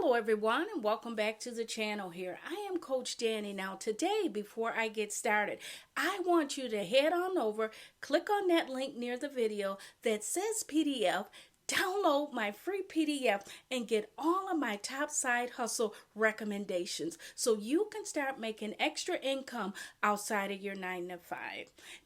Hello everyone and welcome back to the channel here. I am Coach Danie. Now today, before I get started, I want you to head on over, click on that link near the video that says PDF, download my free PDF and get all of my top side hustle recommendations so you can start making extra income outside of your 9 to 5.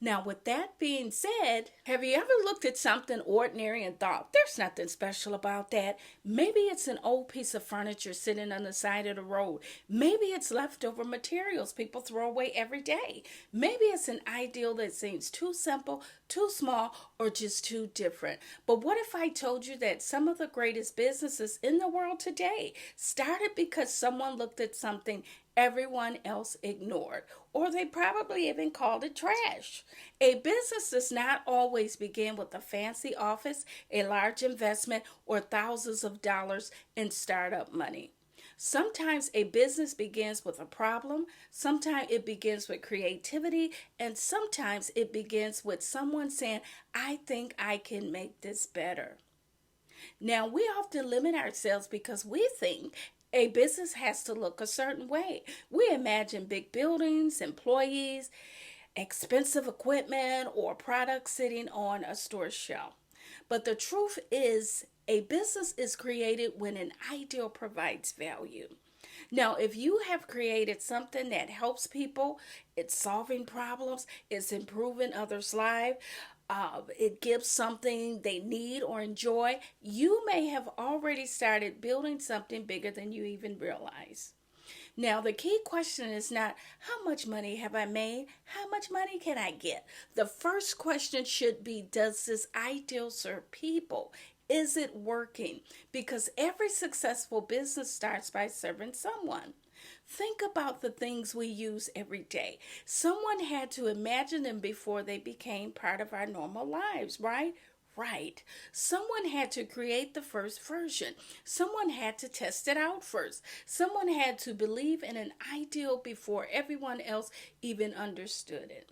Now, with that being said, have you ever looked at something ordinary and thought, there's nothing special about that? Maybe it's an old piece of furniture sitting on the side of the road. Maybe it's leftover materials people throw away every day. Maybe it's an ideal that seems too simple, too small, or just too different. But what if I told you that some of the greatest businesses in the world today started because someone looked at something everyone else ignored, or they probably even called it trash? A business does not always begin with a fancy office, a large investment, or thousands of dollars in startup money. Sometimes a business begins with a problem, sometimes it begins with creativity, and sometimes it begins with someone saying, I think I can make this better. Now, we often limit ourselves because we think a business has to look a certain way. We imagine big buildings, employees, expensive equipment, or products sitting on a store shelf. But the truth is, a business is created when an ideal provides value. Now, if you have created something that helps people, it's solving problems, it's improving others' lives, it gives something they need or enjoy, you may have already started building something bigger than you even realize. Now, the key question is not how much money have I made? How much money can I get? The first question should be, does this ideal serve people? Is it working? Because every successful business starts by serving someone. Think about the things we use every day. Someone had to imagine them before they became part of our normal lives, right? Right. Someone had to create the first version. Someone had to test it out first. Someone had to believe in an ideal before everyone else even understood it.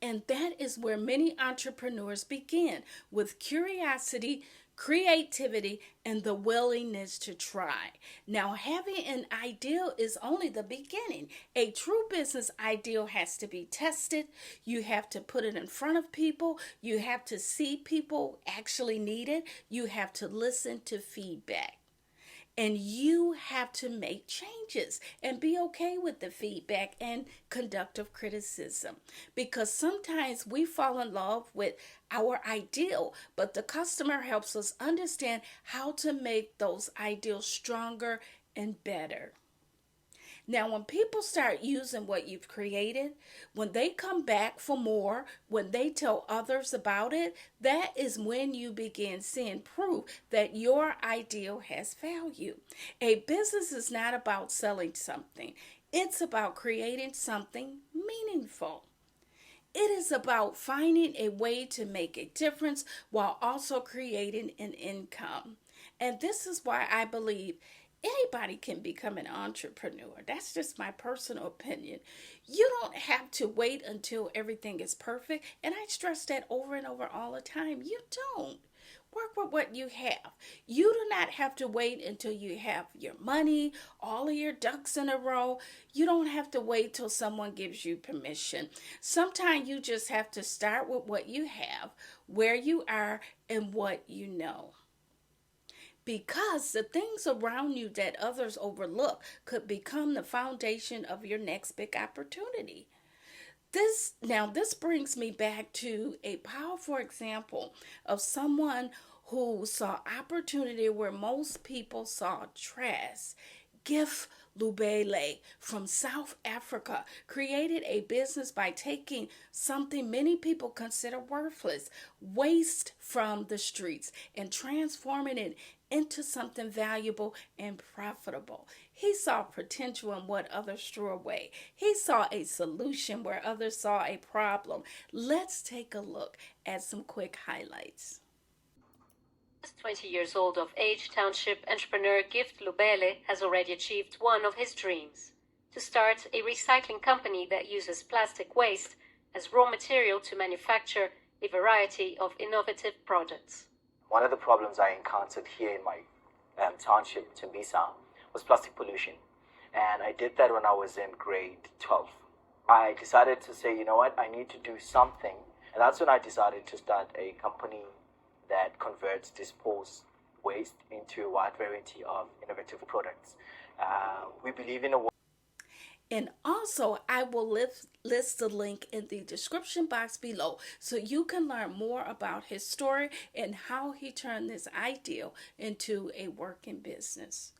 And that is where many entrepreneurs begin, with curiosity, creativity, and the willingness to try. Now, having an ideal is only the beginning. A true business ideal has to be tested. You have to put it in front of people. You have to see people actually need it. You have to listen to feedback. And you have to make changes and be okay with the feedback and constructive criticism. Because sometimes we fall in love with our ideal, but the customer helps us understand how to make those ideals stronger and better. Now, when people start using what you've created, when they come back for more, when they tell others about it, that is when you begin seeing proof that your ideal has value. A business is not about selling something. It's about creating something meaningful. It is about finding a way to make a difference while also creating an income. And this is why I believe anybody can become an entrepreneur. That's just my personal opinion. You don't have to wait until everything is perfect. And I stress that over and over all the time. You don't. Work with what you have. You do not have to wait until you have your money, all of your ducks in a row. You don't have to wait till someone gives you permission. Sometimes you just have to start with what you have, where you are, and what you know. Because the things around you that others overlook could become the foundation of your next big opportunity. This brings me back to a powerful example of someone who saw opportunity where most people saw trash. Gift Lubele from South Africa created a business by taking something many people consider worthless, waste from the streets, and transforming it into something valuable and profitable. He saw potential in what others threw away. He saw a solution where others saw a problem. Let's take a look at some quick highlights. 20 years old of age, township entrepreneur Gift Lubele has already achieved one of his dreams: to start a recycling company that uses plastic waste as raw material to manufacture a variety of innovative products. One of the problems I encountered here in my township, Tembisa, was plastic pollution. And I did that when I was in grade 12. I decided to say, you know what, I need to do something. And that's when I decided to start a company that converts disposed waste into a wide variety of innovative products. We believe in a world. And also, I will list the link in the description box below so you can learn more about his story and how he turned this ideal into a working business.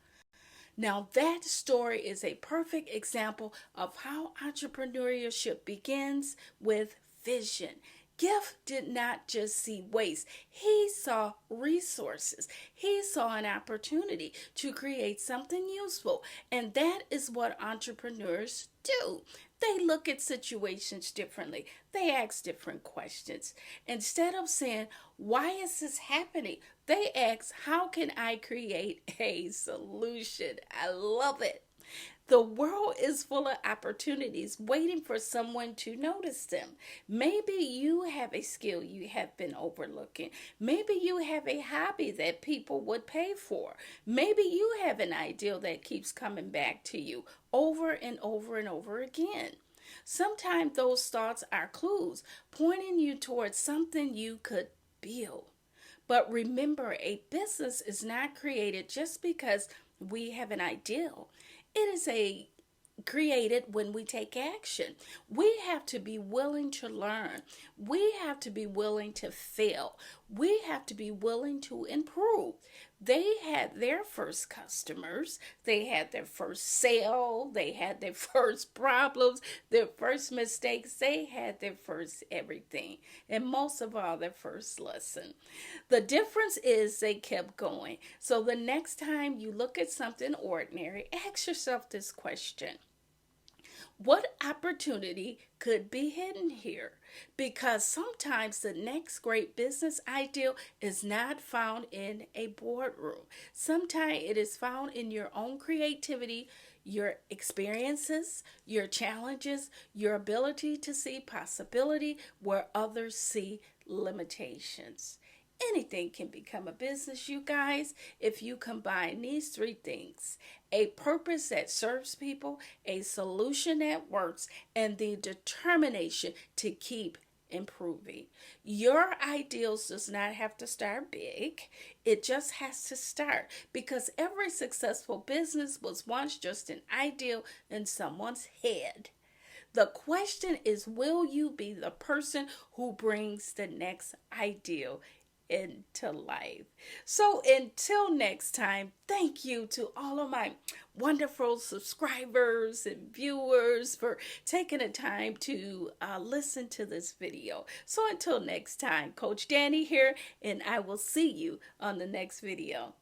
Now, that story is a perfect example of how entrepreneurship begins with vision. Gift did not just see waste, he saw resources. He saw an opportunity to create something useful. And that is what entrepreneurs do. They look at situations differently. They ask different questions. Instead of saying, why is this happening? They ask, how can I create a solution? I love it. The world is full of opportunities waiting for someone to notice them. Maybe you have a skill you have been overlooking. Maybe you have a hobby that people would pay for. Maybe you have an ideal that keeps coming back to you over and over and over again. Sometimes those thoughts are clues pointing you towards something you could build. But remember, a business is not created just because we have an ideal. It is created when we take action. We have to be willing to learn. We have to be willing to fail. We have to be willing to improve. They had their first customers. They had their first sale. They had their first problems, their first mistakes. They had their first everything. And most of all, their first lesson. The difference is they kept going. So the next time you look at something ordinary, ask yourself this question. What opportunity could be hidden here? Because sometimes the next great business ideal is not found in a boardroom. Sometimes it is found in your own creativity, your experiences, your challenges, your ability to see possibility where others see limitations. Anything can become a business, you guys, if you combine these three things: a purpose that serves people, a solution that works, and the determination to keep improving. Your ideals does not have to start big. It just has to start, because every successful business was once just an ideal in someone's head. The question is, will you be the person who brings the next ideal into life? So until next time, thank you to all of my wonderful subscribers and viewers for taking the time to listen to this video. So until next time, Coach Danie here, and I will see you on the next video.